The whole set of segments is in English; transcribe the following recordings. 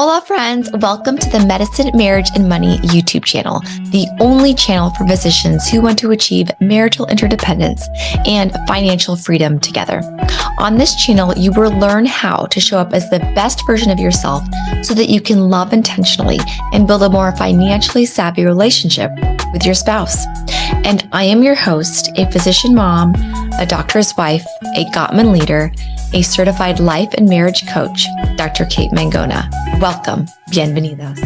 Hola friends, welcome to the Medicine, Marriage, and Money YouTube channel, the only channel for physicians who want to achieve marital interdependence and financial freedom together. On this channel, you will learn how to show up as the best version of yourself so that you can love intentionally and build a more financially savvy relationship with your spouse. And I am your host, a physician mom, a doctor's wife, a Gottman leader, a certified life and marriage coach, Dr. Kate Mangona. Welcome. Bienvenidos.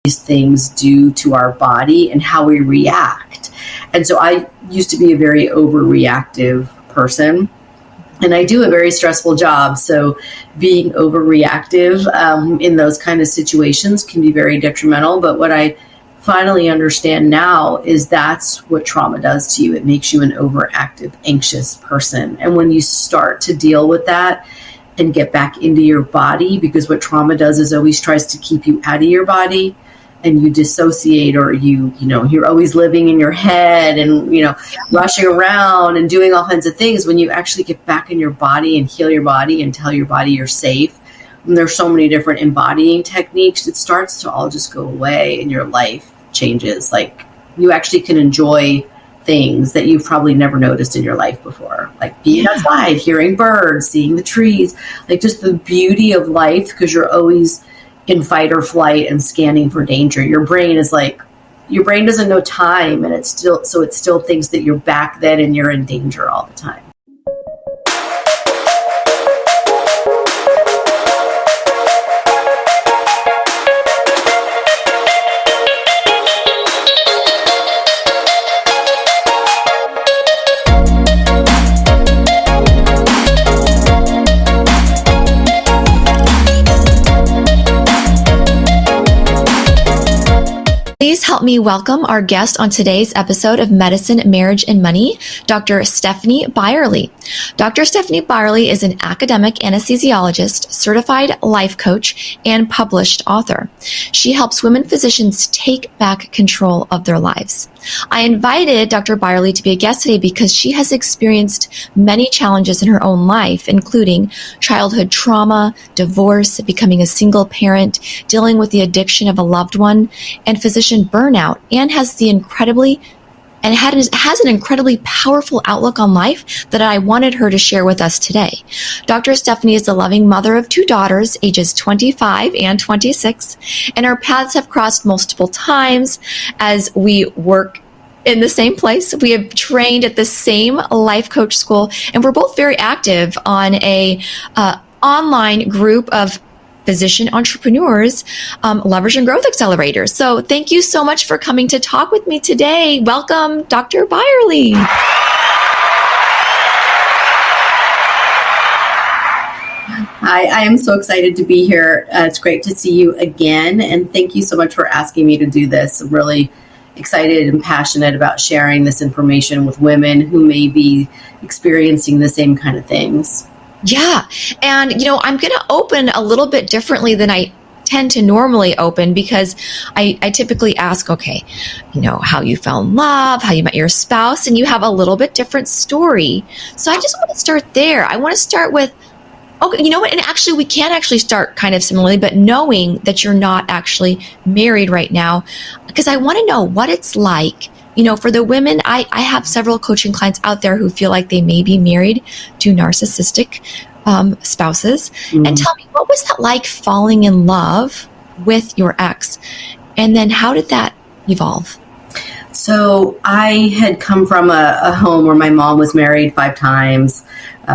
These things do to our body and how we react. And so I used to be a very overreactive person, and I do a very stressful job. So being overreactive in those kind of situations can be very detrimental. But what I finally understand now is that's what trauma does to you. It makes you an overactive, anxious person. And when you start to deal with that and get back into your body, because what trauma does is always tries to keep you out of your body, and you dissociate, or you're always living in your head and, rushing around and doing all kinds of things. When you actually get back in your body and heal your body and tell your body you're safe, and there's so many different embodying techniques, it starts to all just go away and your life changes. Like, you actually can enjoy things that you've probably never noticed in your life before, like being outside, hearing birds, seeing the trees, like just the beauty of life, because you're always in fight or flight and scanning for danger. Your brain doesn't know time, and it still thinks that you're back then and you're in danger all the time. Please help me welcome our guest on today's episode of Medicine, Marriage, and Money, Dr. Stephanie Byerly. Dr. Stephanie Byerly is an academic anesthesiologist, certified life coach, and published author. She helps women physicians take back control of their lives. I invited Dr. Byerly to be a guest today because she has experienced many challenges in her own life, including childhood trauma, divorce, becoming a single parent, dealing with the addiction of a loved one, and physician burnout, and has an incredibly powerful outlook on life that I wanted her to share with us today. Dr. Stephanie is the loving mother of two daughters, ages 25 and 26, and our paths have crossed multiple times as we work in the same place. We have trained at the same life coach school, and we're both very active on a online group of physician entrepreneurs, Leverage and Growth Accelerator. So thank you so much for coming to talk with me today. Welcome, Dr. Byerly. I am so excited to be here. It's great to see you again. And thank you so much for asking me to do this. I'm really excited and passionate about sharing this information with women who may be experiencing the same kind of things. Yeah. And, I'm going to open a little bit differently than I tend to normally open, because I typically ask, okay, how you fell in love, how you met your spouse, and you have a little bit different story. So I just want to start there. I want to start with, okay, you know what? And actually, we can actually start kind of similarly, but knowing that you're not actually married right now, because I want to know what it's like. For the women, I have several coaching clients out there who feel like they may be married to narcissistic spouses. Mm-hmm. And tell me, what was that like falling in love with your ex? And then how did that evolve? So I had come from a home where my mom was married 5 times,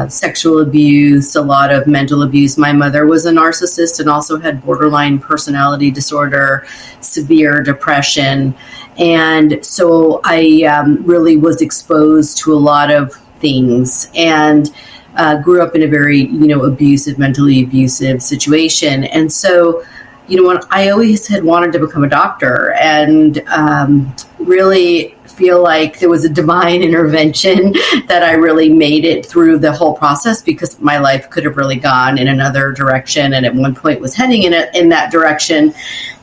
sexual abuse, a lot of mental abuse. My mother was a narcissist and also had borderline personality disorder, severe depression. And so I really was exposed to a lot of things, and grew up in a very, mentally abusive situation. And so, when I always had wanted to become a doctor, and really feel like there was a divine intervention that I really made it through the whole process, because my life could have really gone in another direction, and at one point was heading in that direction.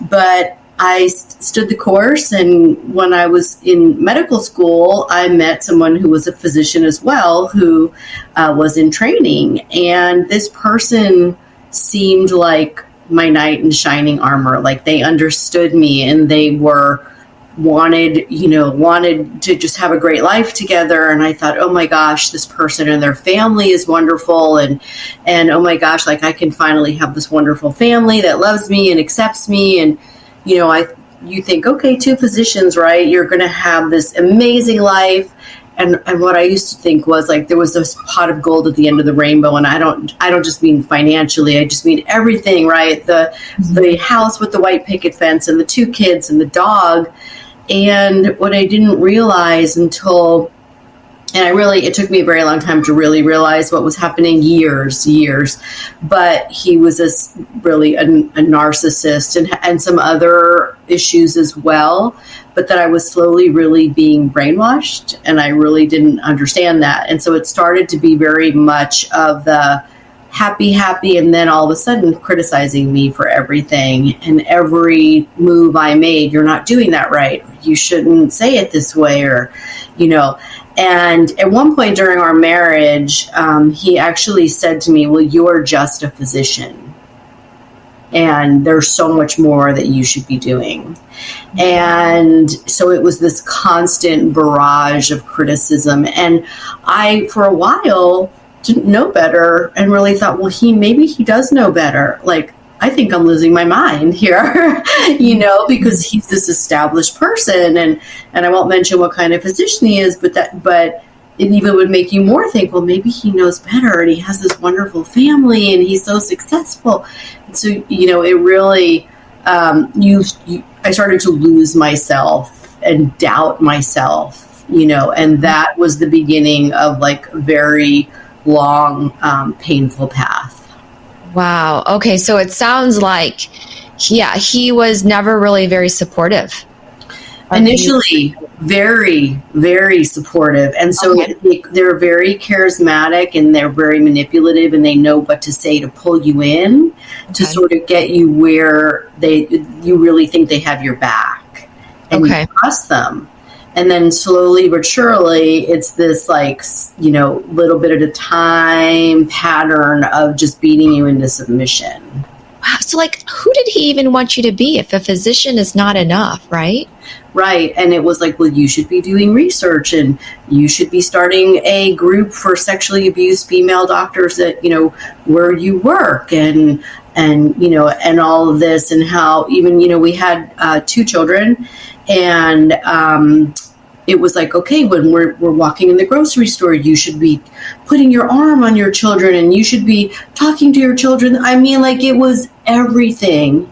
But I stood the course, and when I was in medical school, I met someone who was a physician as well, who was in training, and this person seemed like my knight in shining armor. Like they understood me, and they wanted to just have a great life together. And I thought, oh my gosh, this person and their family is wonderful. And oh my gosh, like I can finally have this wonderful family that loves me and accepts me. And, you think, okay, 2 physicians, right? You're going to have this amazing life. And what I used to think was like there was this pot of gold at the end of the rainbow, and I don't just mean financially, I just mean everything, right? The house with the white picket fence and the 2 kids and the dog. And what I didn't realize until, it took me a very long time to really realize what was happening, years, but he was a narcissist and some other issues as well, but that I was slowly really being brainwashed, and I really didn't understand that. And so it started to be very much of the happy, and then all of a sudden criticizing me for everything and every move I made. You're not doing that right. You shouldn't say it this way, or, And at one point during our marriage, he actually said to me, well, you're just a physician, and there's so much more that you should be doing. And so it was this constant barrage of criticism. And I, for a while, didn't know better and really thought, well, maybe he does know better. Like, I think I'm losing my mind here, because he's this established person, and I won't mention what kind of physician he is, but it even would make you more think, well, maybe he knows better, and he has this wonderful family, and he's so successful. And so, it really, I started to lose myself and doubt myself, and that was the beginning of like a very long, painful path. Wow. Okay. So it sounds like, he was never really very supportive. Initially, very, very supportive. And so they're very charismatic, and they're very manipulative, and they know what to say to pull you in, to sort of get you where you really think they have your back, and you trust them. And then slowly but surely, it's this little bit at a time pattern of just beating you into submission. Wow. So who did he even want you to be if a physician is not enough, right? Right. And it was like, well, you should be doing research, and you should be starting a group for sexually abused female doctors at, where you work, and all of this, and how even, we had 2 children, and it was like, okay, when we're walking in the grocery store, you should be putting your arm on your children, and you should be talking to your children. I mean, it was everything.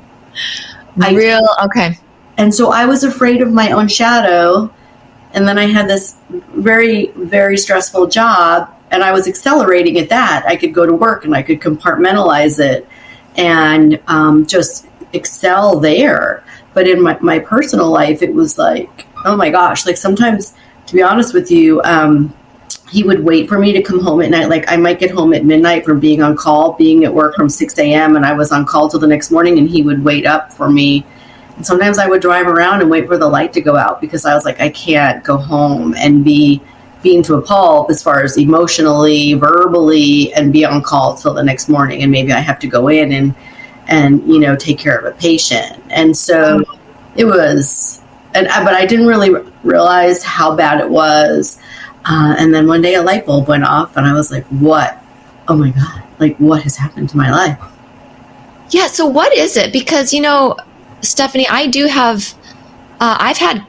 Okay. And so I was afraid of my own shadow. And then I had this very, very stressful job, and I was accelerating at that. I could go to work, and I could compartmentalize it and just excel there. But in my personal life, it was like, oh my gosh, sometimes, to be honest with you, he would wait for me to come home at night. I might get home at midnight from being on call, being at work from 6 a.m. and I was on call till the next morning, and he would wait up for me. And sometimes I would drive around and wait for the light to go out, because I was like, I can't go home and be being to a pulp as far as emotionally, verbally, and be on call till the next morning. And maybe I have to go in and take care of a patient. And so it was, but I didn't really realize how bad it was. And then one day a light bulb went off, and I was like, what? Oh my God, what has happened to my life? Yeah. So what is it? Because, Stephanie, I do have, I've had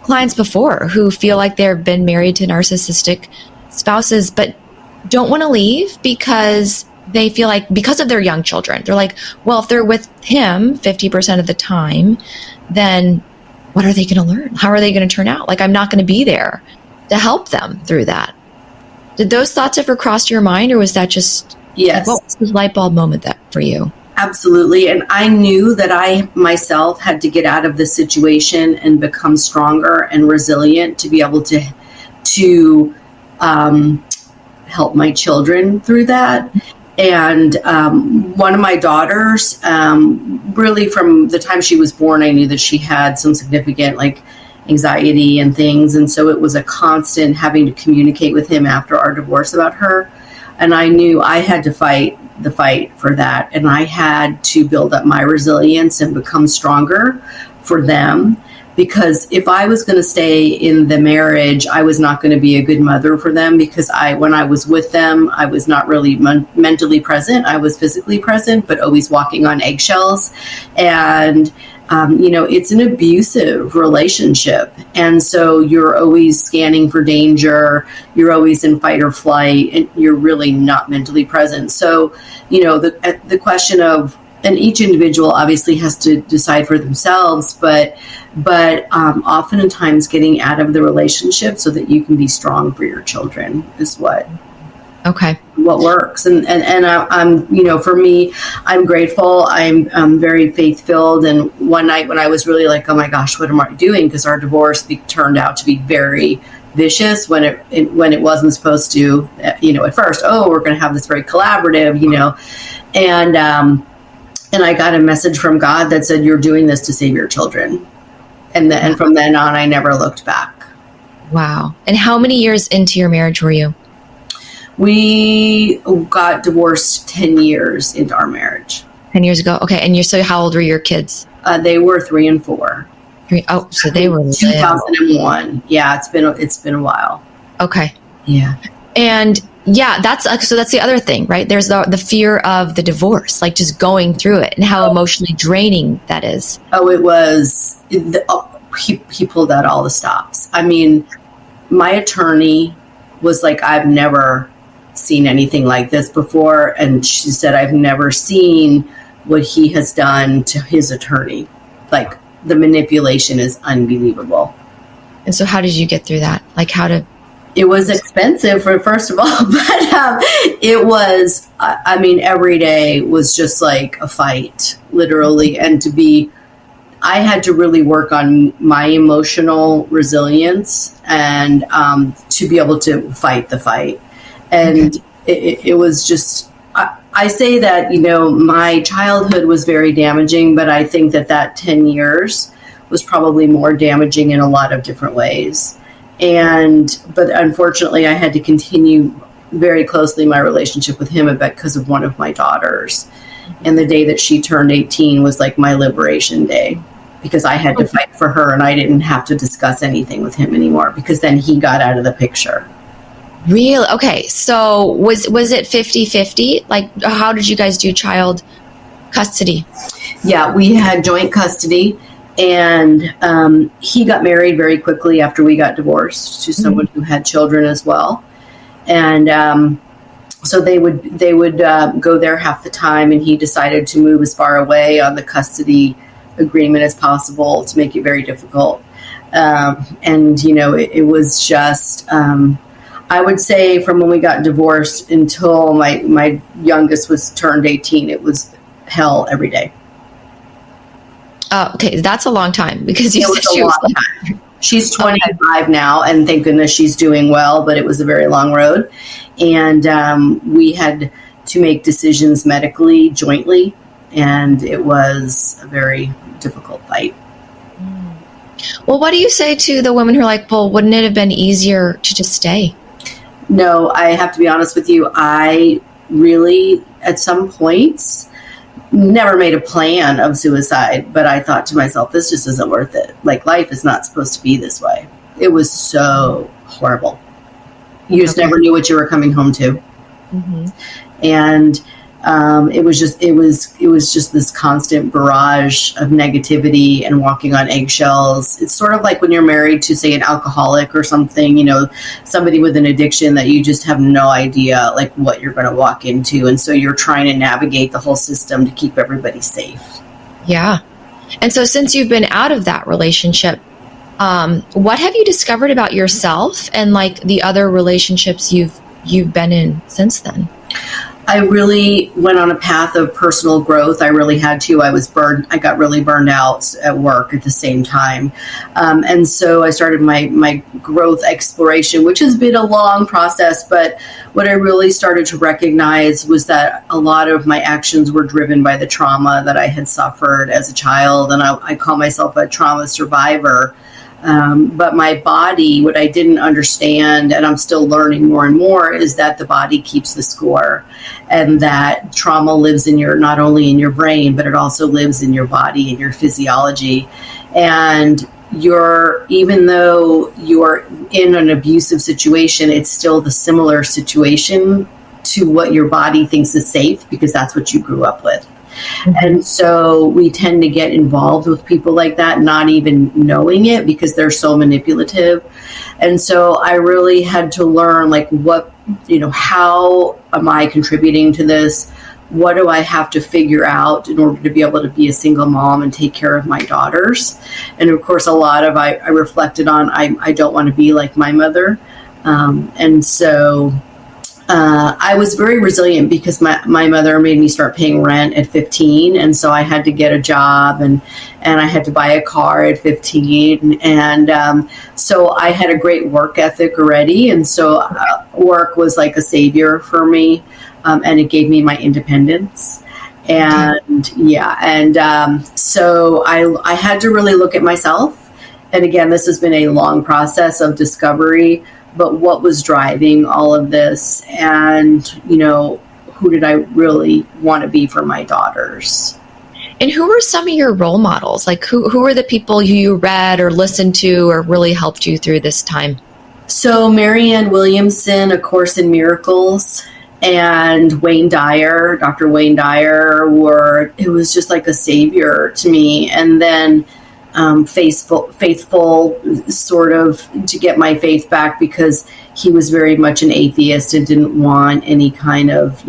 clients before who feel like they've been married to narcissistic spouses, but don't want to leave because they feel like, because of their young children, they're like, well, if they're with him 50% of the time, then what are they going to learn? How are they going to turn out? I'm not going to be there to help them through that. Did those thoughts ever cross your mind, or was that just, yes, what was the light bulb moment that for you? Absolutely. And I knew that I myself had to get out of this situation and become stronger and resilient to be able to help my children through that. And one of my daughters, really from the time she was born, I knew that she had some significant anxiety and things. And so it was a constant having to communicate with him after our divorce about her. And I knew I had to fight the fight for that. And I had to build up my resilience and become stronger for them. Because if I was going to stay in the marriage, I was not going to be a good mother for them, because when I was with them, I was not really mentally present. I was physically present, but always walking on eggshells. And, it's an abusive relationship. And so you're always scanning for danger. You're always in fight or flight, and you're really not mentally present. So, the question of, and each individual obviously has to decide for themselves, but oftentimes getting out of the relationship so that you can be strong for your children is what works. And I'm, for me, I'm grateful. I'm very faith-filled. And one night when I was really like, oh my gosh, what am I doing? Because our divorce turned out to be very vicious when it wasn't supposed to, at first, we're going to have this very collaborative, and I got a message from God that said, you're doing this to save your children. And from then on, I never looked back. Wow. And how many years into your marriage were you? We got divorced 10 years into our marriage. 10 years ago. Okay. And so how old were your kids? They were 3 and 4. Oh, so they were 2001. Yeah, it's been a while. Okay. Yeah. And that's the other thing, right? There's the fear of the divorce, like just going through it, and how emotionally draining that is. Oh, it was. He pulled out all the stops. I mean, my attorney was like, I've never seen anything like this before. And she said, I've never seen what he has done to his attorney. Like, the manipulation is unbelievable. And so how did you get through that? Like, it was expensive, first of all, but it was, every day was just like a fight, literally. And I had to really work on my emotional resilience and to be able to fight the fight. And it was just, I say that, my childhood was very damaging, but I think that 10 years was probably more damaging in a lot of different ways. But unfortunately, I had to continue very closely my relationship with him because of one of my daughters. And the day that she turned 18 was like my liberation day, because I had to fight for her, and I didn't have to discuss anything with him anymore, because then he got out of the picture. Really? Okay. So was it 50-50? Like, how did you guys do child custody? Yeah, we had joint custody. And he got married very quickly after we got divorced to someone who had children as well. And so they would go there half the time, and he decided to move as far away on the custody agreement as possible to make it very difficult. It was just, I would say, from when we got divorced until my youngest was turned 18, it was hell every day. Okay, that's a long time, because you said she was time. She's 25 now, and thank goodness she's doing well, but it was a very long road. And we had to make decisions medically jointly, and it was a very difficult fight. Well, what do you say to the women who are like, well, wouldn't it have been easier to just stay? No, I have to be honest with you. I really, at some points, never made a plan of suicide, but I thought to myself, this just isn't worth it. Like, life is not supposed to be this way. It was so horrible. You just never knew what you were coming home to. Mm-hmm. And it was just this constant barrage of negativity and walking on eggshells. It's sort of like when you're married to, say, an alcoholic or something, somebody with an addiction that you just have no idea like what you're going to walk into. And so you're trying to navigate the whole system to keep everybody safe. Yeah. And so since you've been out of that relationship, what have you discovered about yourself and like the other relationships you've been in since then? I really went on a path of personal growth. I really had to. I got really burned out at work at the same time. And so I started my growth exploration, which has been a long process. But what I really started to recognize was that a lot of my actions were driven by the trauma that I had suffered as a child. And I call myself a trauma survivor. But my body, what I didn't understand, and I'm still learning more and more, is that the body keeps the score, and that trauma lives in not only in your brain, but it also lives in your body and your physiology. And even though you're in an abusive situation, it's still the similar situation to what your body thinks is safe, because that's what you grew up with. Mm-hmm. And so we tend to get involved with people like that, not even knowing it, because they're so manipulative. And so I really had to learn, like, how am I contributing to this? What do I have to figure out in order to be able to be a single mom and take care of my daughters? And of course, I reflected on, I don't want to be like my mother. And so I was very resilient, because my mother made me start paying rent at 15. And so I had to get a job, and I had to buy a car at 15. And so I had a great work ethic already. And so work was like a savior for me. And it gave me my independence. And so I had to really look at myself. And again, this has been a long process of discovery, but what was driving all of this, and, who did I really want to be for my daughters? And who were some of your role models? Like, who were the people you read or listened to or really helped you through this time? So Marianne Williamson, A Course in Miracles, and Dr. Wayne Dyer it was just like a savior to me. And then faithful sort of to get my faith back, because he was very much an atheist and didn't want any kind of,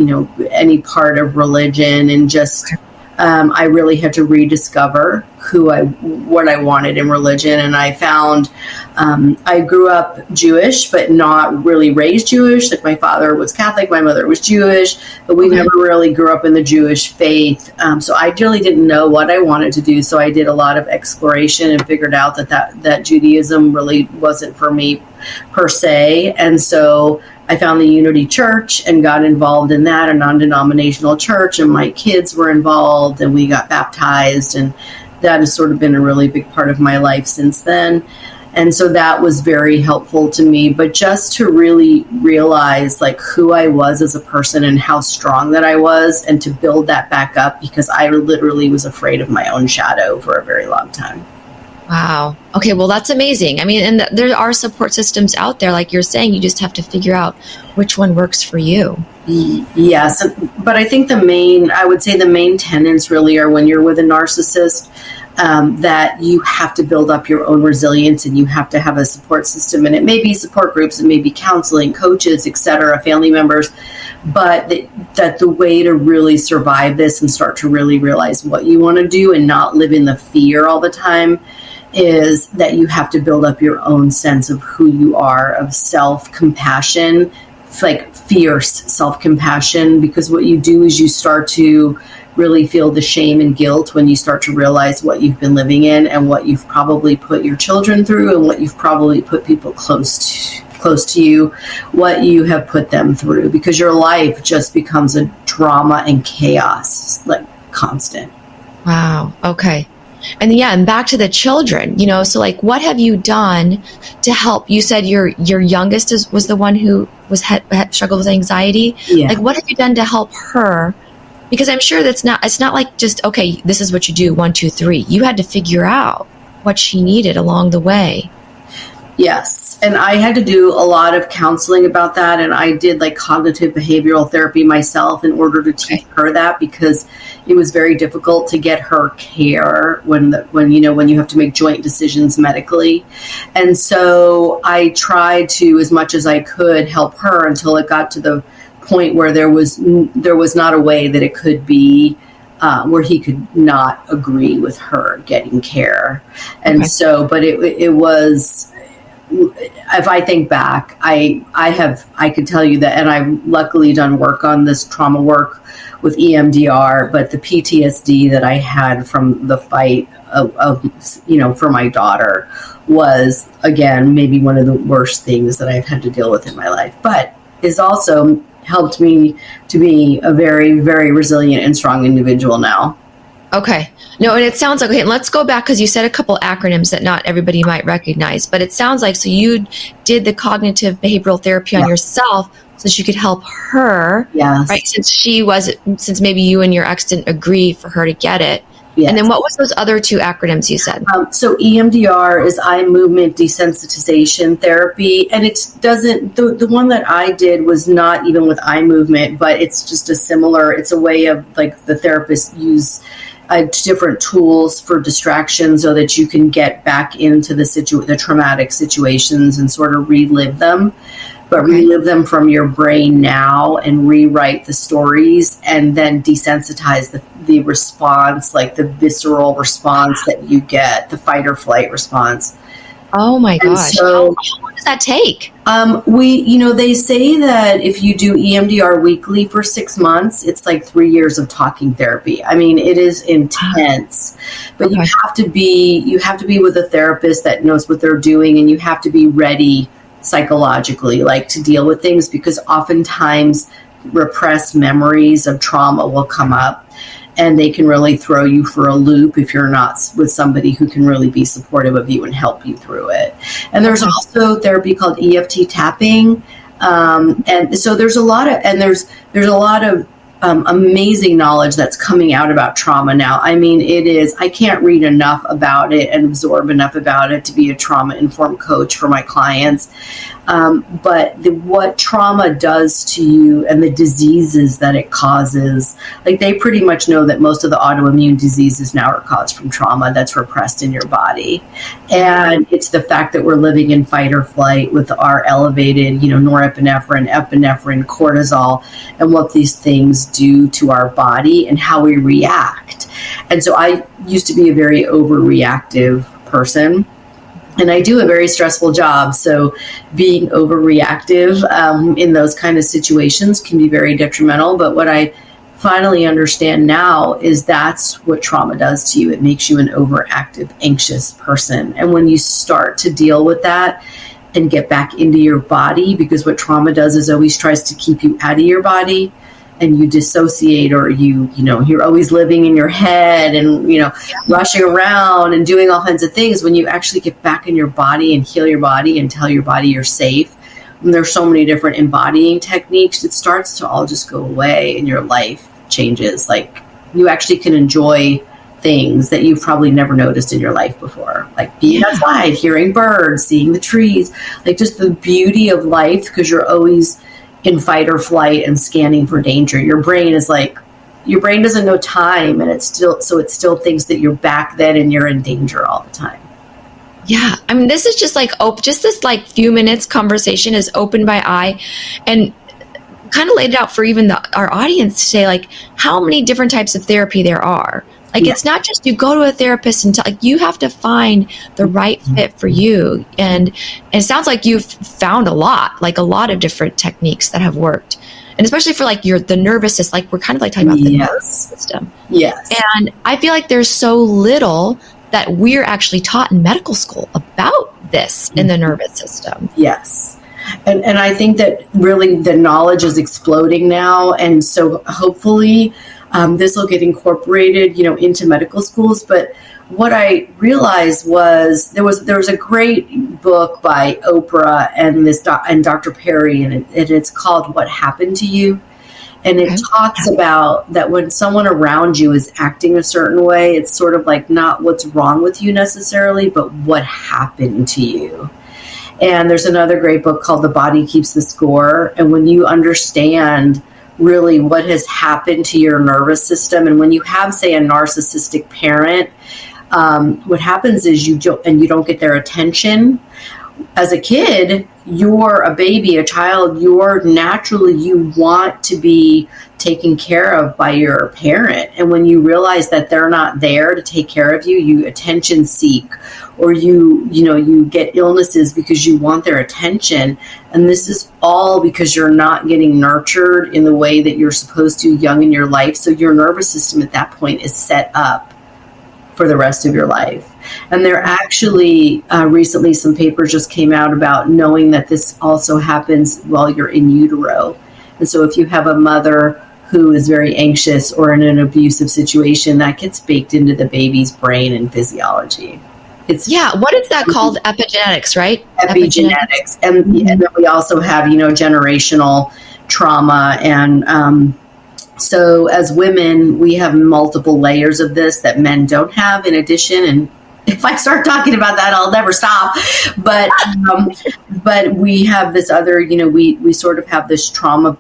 any part of religion, and just I really had to rediscover what I wanted in religion. And I found I grew up Jewish, but not really raised Jewish. Like, my father was Catholic, my mother was Jewish, but we never really grew up in the Jewish faith. So I really didn't know what I wanted to do. So I did a lot of exploration and figured out that Judaism really wasn't for me per se. And so I found the Unity Church and got involved in that, a non-denominational church, and my kids were involved, and we got baptized, and that has sort of been a really big part of my life since then. And so that was very helpful to me, but just to really realize, like, who I was as a person and how strong that I was, and to build that back up, because I literally was afraid of my own shadow for a very long time. Wow. Okay, well, that's amazing. I mean, and there are support systems out there, like you're saying. You just have to figure out which one works for you. Yes, but I think the main tenets really are, when you're with a narcissist, that you have to build up your own resilience, and you have to have a support system. And it may be support groups, it may be counseling, coaches, etc., family members, but that the way to really survive this and start to really realize what you want to do and not live in the fear all the time is that you have to build up your own sense of who you are, of self-compassion, like fierce self-compassion, because what you do is you start to really feel the shame and guilt when you start to realize what you've been living in, and what you've probably put your children through, and what you've probably put people close to you, what you have put them through, because your life just becomes a drama and chaos, like, constant. Wow. Okay. And back to the children, so, like, what have you done to help? You said your youngest was the one who had struggled with anxiety. Yeah. Like, what have you done to help her? Because I'm sure it's not like just, okay, this is what you do, 1, 2, 3. You had to figure out what she needed along the way. Yes. And I had to do a lot of counseling about that. And I did, like, cognitive behavioral therapy myself in order to teach her that, because it was very difficult to get her care when you have to make joint decisions medically. And so I tried to, as much as I could, help her until it got to the point where there was not a way that it could be where he could not agree with her getting care. And so, but it was, if I think back, I could tell you that, and I've luckily done work on this trauma work with EMDR, but the PTSD that I had from the fight for my daughter was, again, maybe one of the worst things that I've had to deal with in my life, but is also helped me to be a very, very resilient and strong individual now. Okay. No, and it sounds like, okay, and let's go back because you said a couple acronyms that not everybody might recognize, but it sounds like, so you did the cognitive behavioral therapy on yourself so that you could help her, Yes. right? Since maybe you and your ex didn't agree for her to get it. Yes. And then what was those other two acronyms you said? So EMDR is eye movement desensitization therapy. And it doesn't, the one that I did was not even with eye movement, but it's just it's a way of like the therapist use different tools for distraction so that you can get back into the traumatic situations and sort of relive them. But relive them from your brain now and rewrite the stories and then desensitize the response, like the visceral response that you get, the fight or flight response. Oh my gosh. So, how long does that take? They say that if you do EMDR weekly for 6 months, it's like 3 years of talking therapy. I mean, it is intense, but you have to be with a therapist that knows what they're doing, and you have to be ready psychologically, like to deal with things, because oftentimes repressed memories of trauma will come up and they can really throw you for a loop if you're not with somebody who can really be supportive of you and help you through it. And there's also therapy called EFT tapping. And so there's a lot of amazing knowledge that's coming out about trauma now. I mean, I can't read enough about it and absorb enough about it to be a trauma-informed coach for my clients. But what trauma does to you and the diseases that it causes, like they pretty much know that most of the autoimmune diseases now are caused from trauma that's repressed in your body. And it's the fact that we're living in fight or flight with our elevated, norepinephrine, epinephrine, cortisol, and what these things do to our body and how we react. And so I used to be a very overreactive person. And I do a very stressful job. So being overreactive in those kind of situations can be very detrimental. But what I finally understand now is that's what trauma does to you. It makes you an overactive, anxious person. And when you start to deal with that and get back into your body, because what trauma does is always tries to keep you out of your body, and you dissociate, or you're always living in your head and, rushing around and doing all kinds of things. When you actually get back in your body and heal your body and tell your body you're safe, and there's so many different embodying techniques, it starts to all just go away and your life changes. Like you actually can enjoy things that you've probably never noticed in your life before, like being outside, hearing birds, seeing the trees, like just the beauty of life, because you're always in fight or flight and scanning for danger. Your brain doesn't know time, and it still thinks that you're back then and you're in danger all the time. Yeah. I mean, this is just like, just this like few minutes conversation is opened my eye and kind of laid it out for even our audience to say, like, how many different types of therapy there are. Like, it's not just you go to a therapist and you have to find the right fit for you. And it sounds like you've found a lot of different techniques that have worked. And especially for like the nervous system, like we're kind of like talking about the nervous system. Yes. And I feel like there's so little that we're actually taught in medical school about this in the nervous system. Yes. And I think that really the knowledge is exploding now. And so hopefully this will get incorporated, into medical schools. But what I realized was there was a great book by Oprah and Dr. Perry, and it's called What Happened to You. And it talks about that when someone around you is acting a certain way, it's sort of like not what's wrong with you necessarily, but what happened to you. And there's another great book called The Body Keeps the Score. And when you understand really what has happened to your nervous system, and when you have, say, a narcissistic parent, what happens is you don't get their attention. As a kid, you're a baby, a child, you want to be taken care of by your parent. And when you realize that they're not there to take care of you, you attention seek, or you get illnesses because you want their attention. And this is all because you're not getting nurtured in the way that you're supposed to young in your life. So your nervous system at that point is set up for the rest of your life. And there actually recently some papers just came out about knowing that this also happens while you're in utero. And so if you have a mother who is very anxious or in an abusive situation, that gets baked into the baby's brain and physiology. What is that called? Epigenetics, right? Epigenetics. And then we also have, generational trauma. And so as women, we have multiple layers of this that men don't have in addition. And if I start talking about that, I'll never stop. But we have this other, we sort of have this trauma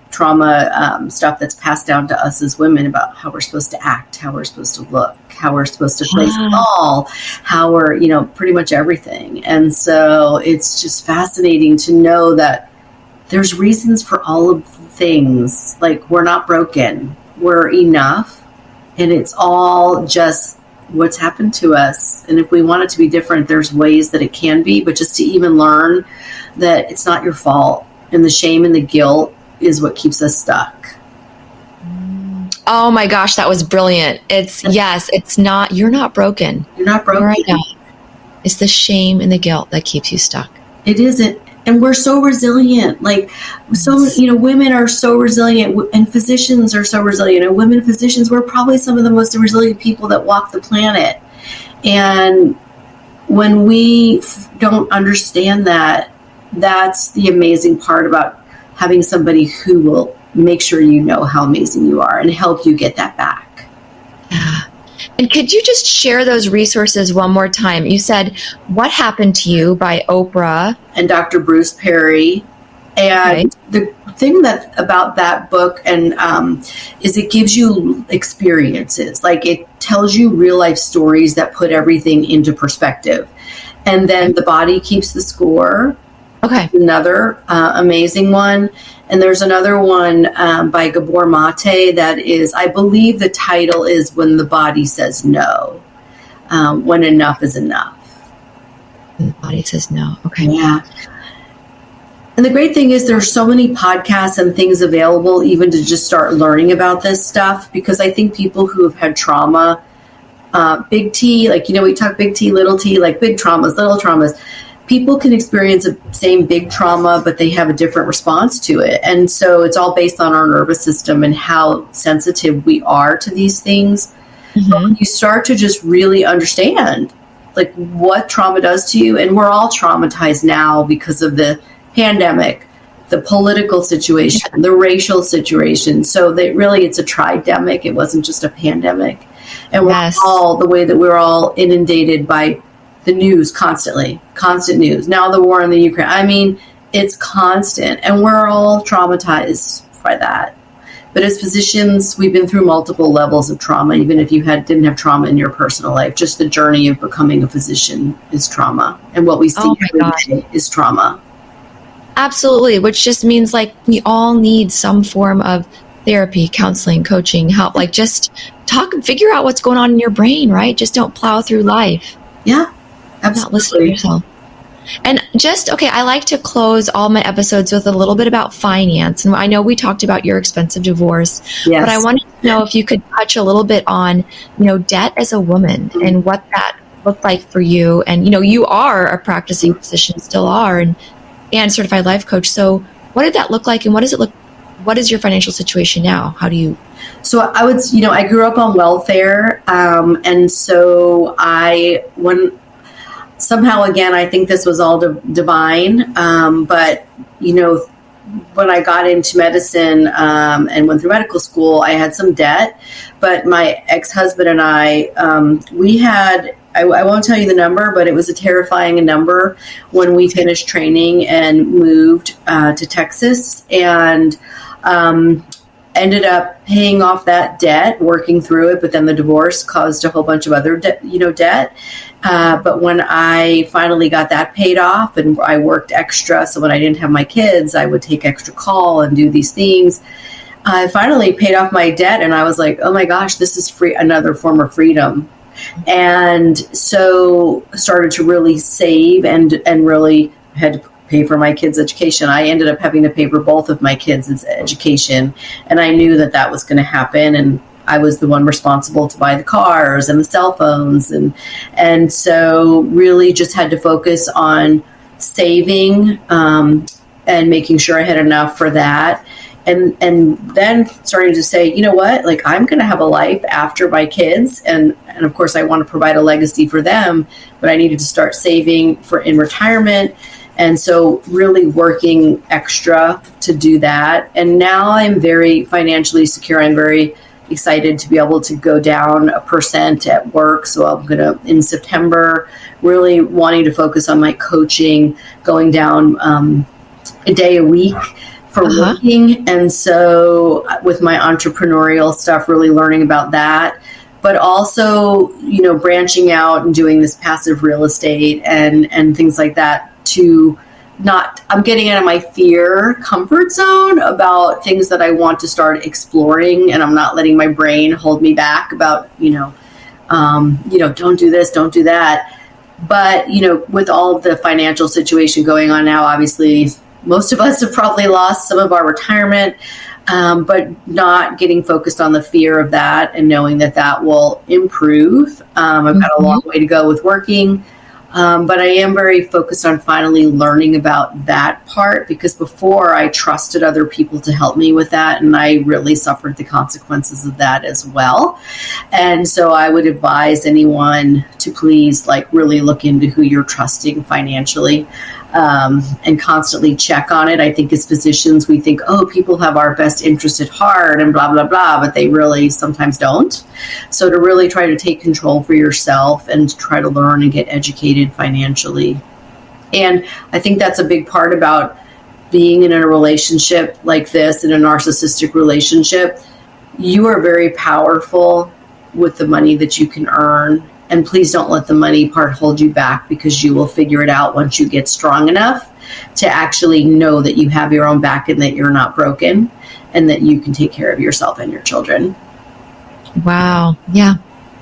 stuff that's passed down to us as women about how we're supposed to act, how we're supposed to look, how we're supposed to play ball, how we're, pretty much everything. And so it's just fascinating to know that there's reasons for all of the things. Like, we're not broken, we're enough, and it's all just what's happened to us. And if we want it to be different, there's ways that it can be, but just to even learn that it's not your fault, and the shame and the guilt is what keeps us stuck. Oh my gosh, that was brilliant. It's not, you're not broken. You're not broken. Right now. It's the shame and the guilt that keeps you stuck. It isn't. And we're so resilient. Women are so resilient, and physicians are so resilient. And women physicians, we're probably some of the most resilient people that walk the planet. And when we don't understand that, that's the amazing part about having somebody who will make sure you know how amazing you are and help you get that back. Yeah. And could you just share those resources one more time? You said What Happened to You by Oprah. And Dr. Bruce Perry. And the thing that about that book is it gives you experiences. Like, it tells you real life stories that put everything into perspective. And then The Body Keeps the Score. Okay. Another amazing one. And there's another one by Gabor Mate that is, I believe the title is When the Body Says No. When Enough is Enough. When the Body Says No. Okay. Yeah. And the great thing is there's so many podcasts and things available even to just start learning about this stuff, because I think people who have had trauma, big T, we talk big T, little t, like big traumas, little traumas. People can experience the same big trauma, but they have a different response to it. And so it's all based on our nervous system and how sensitive we are to these things. Mm-hmm. But when you start to just really understand what trauma does to you, and we're all traumatized now because of the pandemic, the political situation, the racial situation. So it's a tridemic. It wasn't just a pandemic. And we're all, the way that we're all inundated by the news constantly, constant news. Now the war in the Ukraine. I mean, it's constant, and we're all traumatized by that. But as physicians, we've been through multiple levels of trauma. Even if you didn't have trauma in your personal life, just the journey of becoming a physician is trauma, and what we see every day is trauma. Absolutely, which just means we all need some form of therapy, counseling, coaching, help. Just talk and figure out what's going on in your brain, right? Just don't plow through life. Yeah. Absolutely. Not listen to yourself. And I like to close all my episodes with a little bit about finance. And I know we talked about your expensive divorce, but I wanted to know if you could touch a little bit on, debt as a woman and what that looked like for you. And, you are a practicing physician, still are, and certified life coach. So what did that look like, and what is your financial situation now? How do you? So I would, I grew up on welfare. And so somehow, again, I think this was all divine. But, when I got into medicine and went through medical school, I had some debt. But my ex-husband and I, we had, I won't tell you the number, but it was a terrifying number when we finished training and moved to Texas, and ended up paying off that debt, working through it. But then the divorce caused a whole bunch of other debt. But when I finally got that paid off, and I worked extra, so when I didn't have my kids, I would take extra call and do these things. I finally paid off my debt, and I was like, oh my gosh, this is another form of freedom. And so started to really save and really had to pay for my kids' education. I ended up having to pay for both of my kids' education, and I knew that was going to happen. And I was the one responsible to buy the cars and the cell phones, and so really just had to focus on saving and making sure I had enough for that. and then starting to say, you know what, like I'm going to have a life after my kids. And of course I want to provide a legacy for them, but I needed to start saving for in retirement. And so really working extra to do that. And now I'm very financially secure. I'm very excited to be able to go down 1% at work. So I'm going to, in September, really wanting to focus on my coaching, going down a day a week for working. And so with my entrepreneurial stuff, really learning about that, but also, you know, branching out and doing this passive real estate and things like that to I'm getting out of my fear comfort zone about things that I want to start exploring. And I'm not letting my brain hold me back about, don't do this, don't do that. But, you know, with all of the financial situation going on now, obviously, most of us have probably lost some of our retirement, but not getting focused on the fear of that and knowing that will improve. I've got a long way to go with working, but I am very focused on finally learning about that part, because before I trusted other people to help me with that, and I really suffered the consequences of that as well. And so I would advise anyone to please really look into who you're trusting financially. And constantly check on it. I think as physicians, we think, people have our best interest at heart and blah, blah, blah, but they really sometimes don't. So to really try to take control for yourself and to try to learn and get educated financially. And I think that's a big part about being in a relationship like this, in a narcissistic relationship. You are very powerful with the money that you can earn. And please don't let the money part hold you back, because you will figure it out once you get strong enough to actually know that you have your own back and that you're not broken and that you can take care of yourself and your children. Wow. Yeah.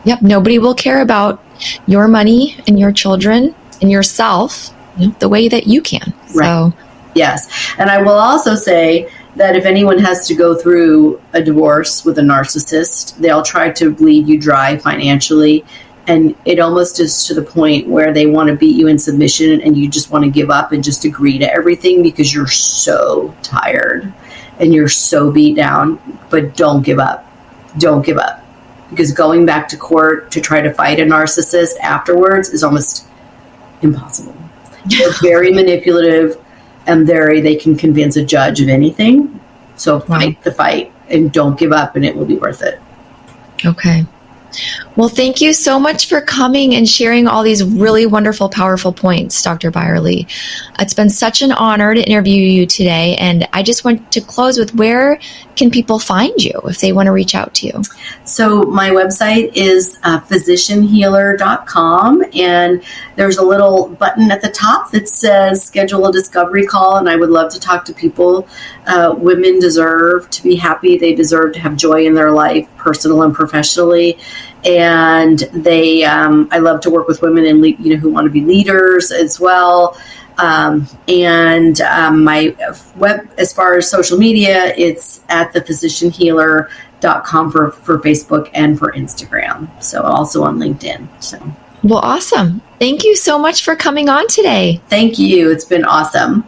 Yep. Nobody will care about your money and your children and yourself, the way that you can. Right. So. Yes. And I will also say that if anyone has to go through a divorce with a narcissist, they'll try to bleed you dry financially. And it almost is to the point where they want to beat you in submission and you just want to give up and just agree to everything because you're so tired and you're so beat down. But don't give up. Don't give up. Because going back to court to try to fight a narcissist afterwards is almost impossible. They're very manipulative and they can convince a judge of anything. So fight the fight and don't give up, and it will be worth it. Okay. Well, thank you so much for coming and sharing all these really wonderful, powerful points, Dr. Byerly. It's been such an honor to interview you today. And I just want to close with, where can people find you if they want to reach out to you? So my website is physicianhealer.com. And there's a little button at the top that says schedule a discovery call. And I would love to talk to people. Women deserve to be happy. They deserve to have joy in their life, personal and professionally. And I love to work with women who want to be leaders as well. My web, as far as social media, it's at thephysicianhealer.com for Facebook and for Instagram. So also on LinkedIn. So. Well, awesome. Thank you so much for coming on today. Thank you. It's been awesome.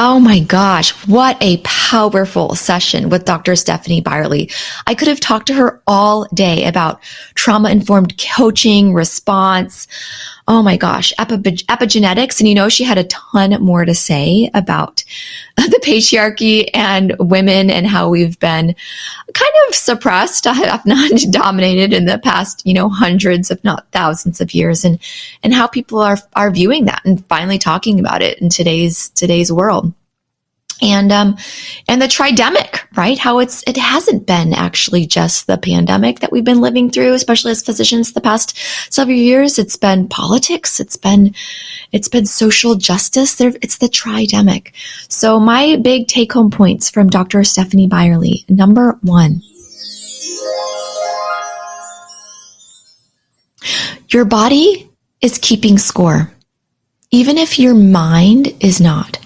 Oh my gosh, what a powerful session with Dr. Stephanie Byerly. I could have talked to her all day about trauma-informed coaching, response. Oh my gosh, epigenetics. And she had a ton more to say about the patriarchy and women and how we've been kind of suppressed, if not dominated in the past, hundreds, if not thousands of years, and how people are viewing that and finally talking about it in today's world. And the tridemic, right? How it hasn't been actually just the pandemic that we've been living through, especially as physicians the past several years. It's been politics. It's been social justice. It's the tridemic. So my big take home points from Dr. Stephanie Byerly. Number 1, your body is keeping score, even if your mind is not.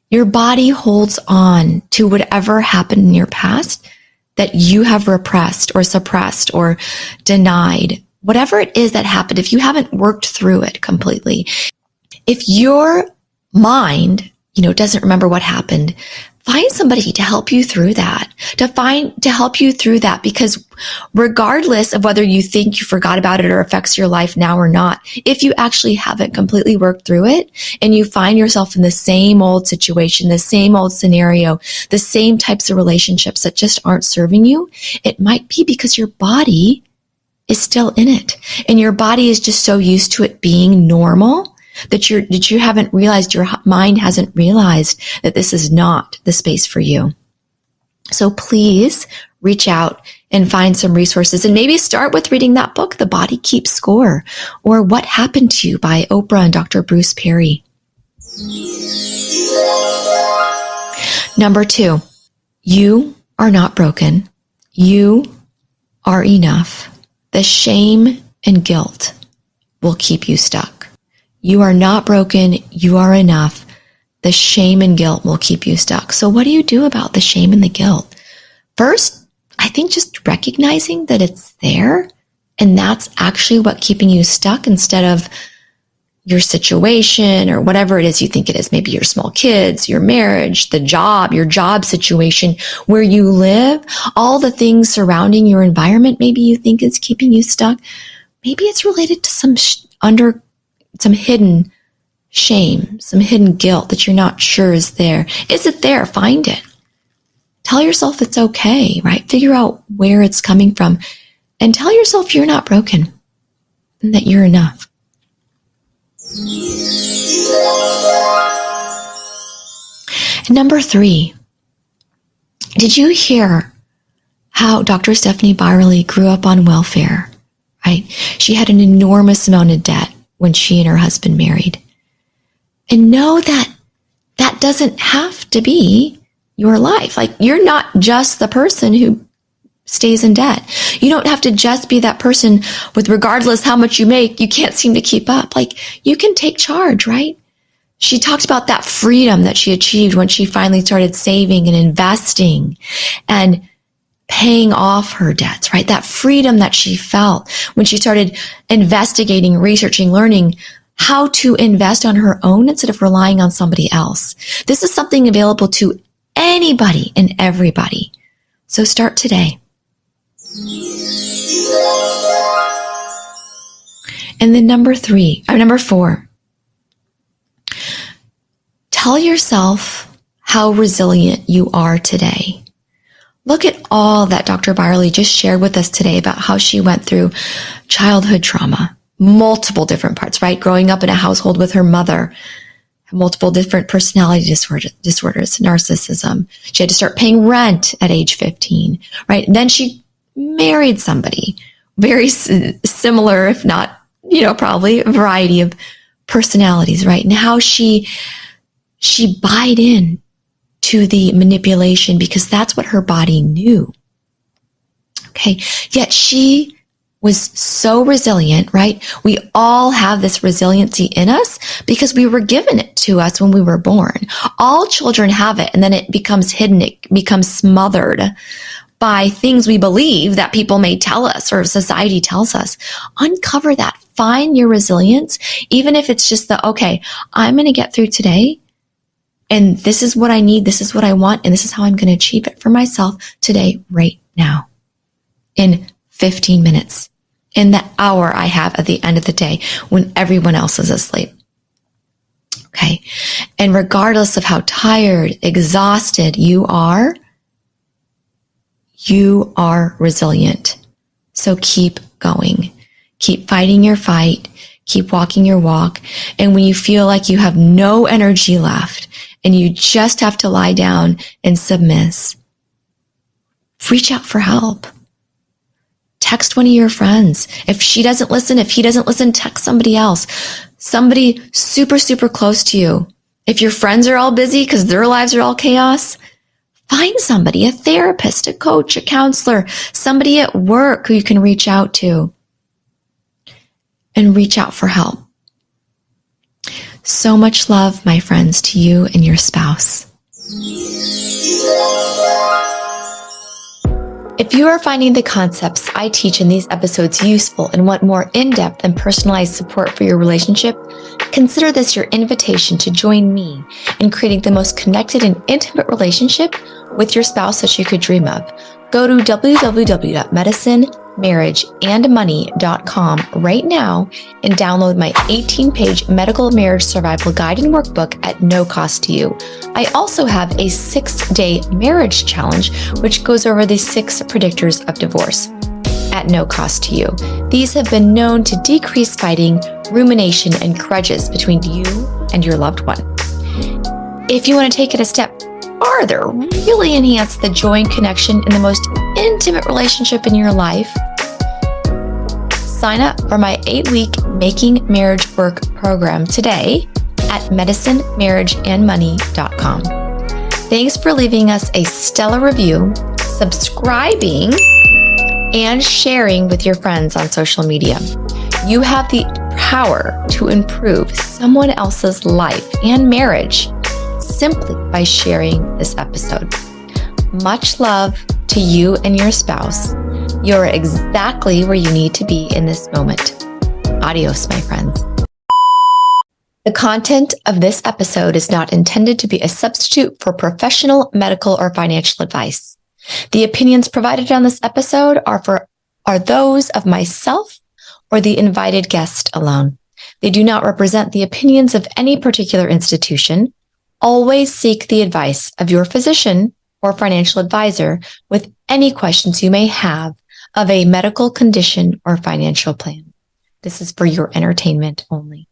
Your body holds on to whatever happened in your past that you have repressed or suppressed or denied whatever it is that happened, if you haven't worked through it completely, if your mind, doesn't remember what happened, find somebody to help you through that, to help you through that, because regardless of whether you think you forgot about it or affects your life now or not, if you actually haven't completely worked through it and you find yourself in the same old situation, the same old scenario, the same types of relationships that just aren't serving you, it might be because your body is still in it. And your body is just so used to it being normal that you haven't realized, your mind hasn't realized that this is not the space for you. So please reach out and find some resources, and maybe start with reading that book, The Body Keeps Score, or What Happened to You by Oprah and Dr. Bruce Perry. Number 2, you are not broken. You are enough. The shame and guilt will keep you stuck. You are not broken. You are enough. The shame and guilt will keep you stuck. So what do you do about the shame and the guilt? First, I think just recognizing that it's there, and that's actually what keeping you stuck, instead of your situation or whatever it is you think it is. Maybe your small kids, your marriage, your job situation, where you live, all the things surrounding your environment maybe you think is keeping you stuck. Maybe it's related to some hidden shame, some hidden guilt that you're not sure is there. Is it there? Find it. Tell yourself it's okay, right? Figure out where it's coming from, and tell yourself you're not broken and that you're enough. And number 3, did you hear how Dr. Stephanie Byerly grew up on welfare, right? She had an enormous amount of debt when she and her husband married. And know that that doesn't have to be your life. Like, you're not just the person who stays in debt. You don't have to just be that person with, regardless how much you make, you can't seem to keep up. Like, you can take charge, right? She talked about that freedom that she achieved when she finally started saving and investing and paying off her debts, right? That freedom that she felt when she started investigating, researching, learning how to invest on her own instead of relying on somebody else. This is something available to anybody and everybody. So start today. And then number 4, tell yourself how resilient you are today. Look at all that Dr. Byerly just shared with us today about how she went through childhood trauma, multiple different parts, right? Growing up in a household with her mother, multiple different personality disorders, narcissism. She had to start paying rent at age 15, right? And then she married somebody very similar, if not, probably a variety of personalities, right? And how she bought in to the manipulation because that's what her body knew. Okay. Yet she was so resilient, right? We all have this resiliency in us because we were given it to us when we were born. All children have it, and then it becomes hidden. It becomes smothered by things we believe that people may tell us or society tells us. Uncover that. Find your resilience, even if it's just okay, I'm going to get through today. And this is what I need. This is what I want. And this is how I'm going to achieve it for myself today, right now, in 15 minutes, in the hour I have at the end of the day when everyone else is asleep. Okay. And regardless of how tired, exhausted you are resilient. So keep going. Keep fighting your fight. Keep walking your walk. And when you feel like you have no energy left, and you just have to lie down and submiss, reach out for help. Text one of your friends. If he doesn't listen, text somebody else. Somebody super, super close to you. If your friends are all busy because their lives are all chaos, find somebody, a therapist, a coach, a counselor, somebody at work who you can reach out to. And reach out for help. So much love, my friends, to you and your spouse. If you are finding the concepts I teach in these episodes useful and want more in-depth and personalized support for your relationship, consider this your invitation to join me in creating the most connected and intimate relationship with your spouse that you could dream of. Go to www.medicinemarriageandmoney.com right now and download my 18-page medical marriage survival guide and workbook at no cost to you. I also have a 6-day marriage challenge, which goes over the 6 predictors of divorce at no cost to you. These have been known to decrease fighting, rumination, and grudges between you and your loved one. If you want to take it a step farther, really enhance the joy and connection in the most intimate relationship in your life, sign up for my 8-week Making Marriage Work program today at medicinemarriageandmoney.com. Thanks for leaving us a stellar review, subscribing, and sharing with your friends on social media. You have the power to improve someone else's life and marriage simply by sharing this episode. Much love to you and your spouse. You're exactly where you need to be in this moment. Adios, my friends. The content of this episode is not intended to be a substitute for professional, medical, or financial advice. The opinions provided on this episode are those of myself or the invited guest alone. They do not represent the opinions of any particular institution. Always seek the advice of your physician or financial advisor with any questions you may have of a medical condition or financial plan. This is for your entertainment only.